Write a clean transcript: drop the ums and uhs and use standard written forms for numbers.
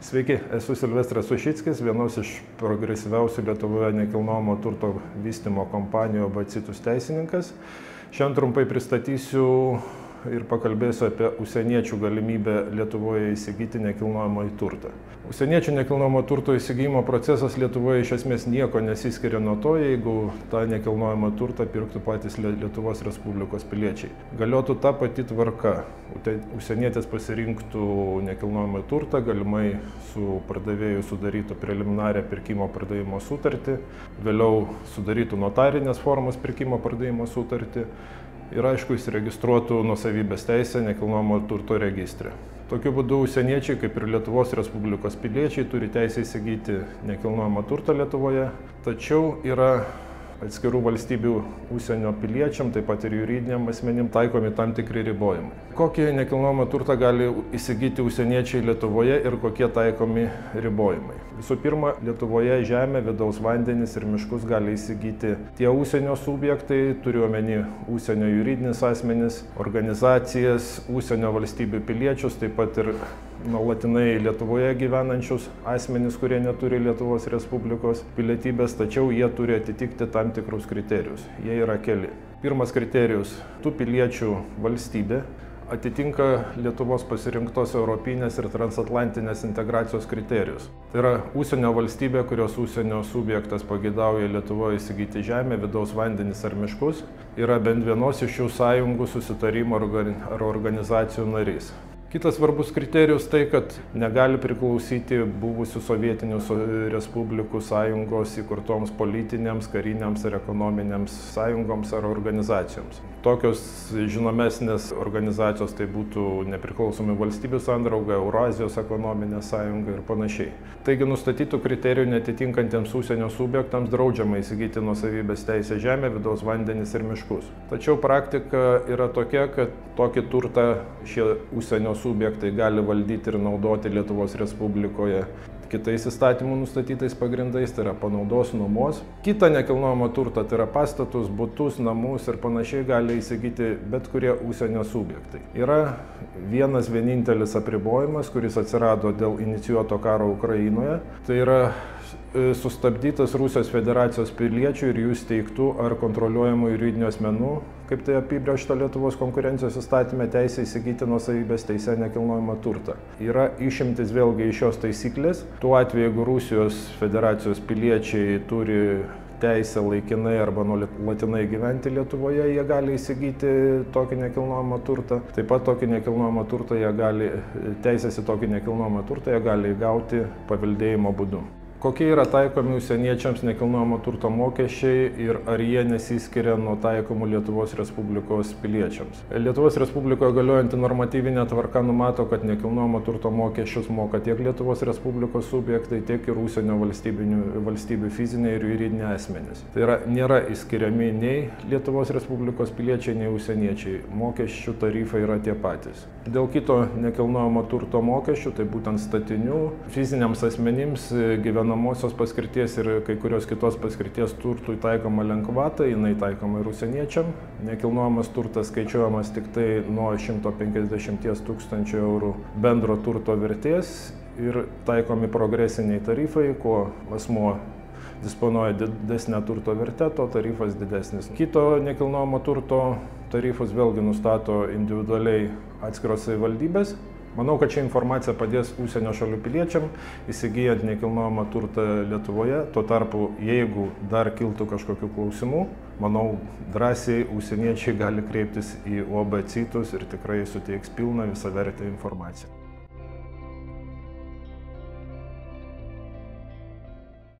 Sveiki, esu Silvestras Ušickis, vienos iš progresyviausių Lietuvoje nekilnojamo turto vystymo kompanijų Abacitus teisininkas. Šiandien trumpai pristatysiu ir pakalbėsiu apie užsieniečių galimybę Lietuvoje įsigyti nekilnojamąjį turtą. Užsieniečių nekilnojamo turto įsigijimo procesas Lietuvoje iš esmės nieko nesiskiria nuo to, jeigu tą nekilnojamą turtą pirktų patys Lietuvos Respublikos piliečiai. Galiotų ta pati tvarka. Užsienietis pasirinktų nekilnojamą turtą, galimai su pardavėju sudarytų preliminarią pirkimo pardavimo sutartį, vėliau sudarytų notarinės formos pirkimo pardavimo sutartį ir aišku įsiregistruotų nuosavybės teisę nekilnojamo turto registre. Tokiu būdu užsieniečiai, kaip ir Lietuvos Respublikos piliečiai, turi teisę įsigyti nekilnojamą turtą Lietuvoje, tačiau yra atskirų valstybių užsienio piliečiam, taip pat ir juridiniam asmenim taikomi tam tikri ribojimai. Kokį nekilnojamą turtą gali įsigyti užsieniečiai Lietuvoje ir kokie taikomi ribojimai? Visų pirma, Lietuvoje žemę, vidaus vandenis ir miškus gali įsigyti tie užsienio subjektai, turiu omeny užsienio juridinis asmenis, organizacijas, užsienio valstybių piliečius, taip pat ir nuolatinai Lietuvoje gyvenančius asmenis, kurie neturi Lietuvos Respublikos pilietybės, tačiau jie turi atitikti tam tikrus kriterijus. Jie yra keli. Pirmas kriterijus – tų piliečių valstybė atitinka Lietuvos pasirinktos europinės ir transatlantinės integracijos kriterijus. Tai yra užsienio valstybė, kurios užsienio subjektas pageidauja Lietuvoje įsigyti žemę, vidaus vandenis ar miškus, yra bent vienos iš šių sąjungų, susitarimo ar organizacijų narys. Kitas svarbus kriterijus tai, kad negali priklausyti buvusių sovietinių respublikų sąjungos įkurtoms politinėms, kariniams ir ekonominėms sąjungoms ar organizacijoms. Tokios žinomesnės organizacijos tai būtų nepriklausomi valstybių sandrauga, Eurazijos ekonominė sąjunga ir panašiai. Taigi nustatytų kriterijų netitinkantiems užsienio subjektams draudžiama įsigyti nuosavybės teisę žemę, vidaus vandenis ir miškus. Tačiau praktika yra tokia, kad tokį turtą šie užsienio subjektai gali valdyti ir naudoti Lietuvos Respublikoje kitais įstatymų nustatytais pagrindais, tai yra panaudos, nuomos. Kitą nekilnojamą turtą, tai yra pastatus, butus, namus ir panašiai gali įsigyti bet kurie užsienio subjektai. Yra vienas vienintelis apribojimas, kuris atsirado dėl inicijuoto karo Ukrainoje. Tai yra sustabdytas Rusijos Federacijos piliečių ir jų steigtų ar kontroliuojamų juridinių asmenų, kaip tai apibrėžta Lietuvos konkurencijos įstatyme, teisė įsigyti nuosavybės teise nekilnojamą turtą. Yra išimtis vėlgi iš šios taisyklės. Tuo atveju, jeigu Rusijos Federacijos piliečiai turi teisę laikinai arba nuolatinai gyventi Lietuvoje, jie gali įsigyti tokį nekilnojamą turtą. Taip pat tokį nekilnojamą turtą teisės į tokį nekilnojamą turtą jie gali įgauti paveldėjimo būdu. Kokie yra taikomi užsieniečiams nekilnojamo turto mokesčiai ir ar jie nesiskiria nuo taikomų Lietuvos Respublikos piliečiams? Lietuvos Respublikoje galiojanti normatyvinė tvarka numato, kad nekilnojamo turto mokesčius moka tiek Lietuvos Respublikos subjektai, tiek ir užsienio valstybių fiziniai ir juridiniai asmenys. Tai yra, nėra išskiriami nei Lietuvos Respublikos piliečiai, nei užsieniečiai. Mokesčių tarifai yra tie patys. Dėl kito nekilnojamo turto mokesčių, tai būtent statinių, fiziniams asmenims gyvenamosios paskirties ir kai kurios kitos paskirties turtui taikoma lengvata, jinai taikoma ir užsieniečiam. Nekilnojamas turtas skaičiuojamas tik tai nuo 150 000 eurų bendro turto vertės ir taikomi progresiniai tarifai, kuo asmuo disponuoja didesnę turto vertę, to tarifas didesnis. Kito nekilnojamo turto tarifus vėlgi nustato individualiai atskiros savivaldybės. Manau, kad ši informacija padės užsienio šalių piliečiam įsigijant nekilnojamą turtą Lietuvoje. Tuo tarpu, jeigu dar kiltų kažkokių klausimų, manau, drąsiai užsieniečiai gali kreiptis į Abacitus ir tikrai suteiks pilną visavertę informaciją.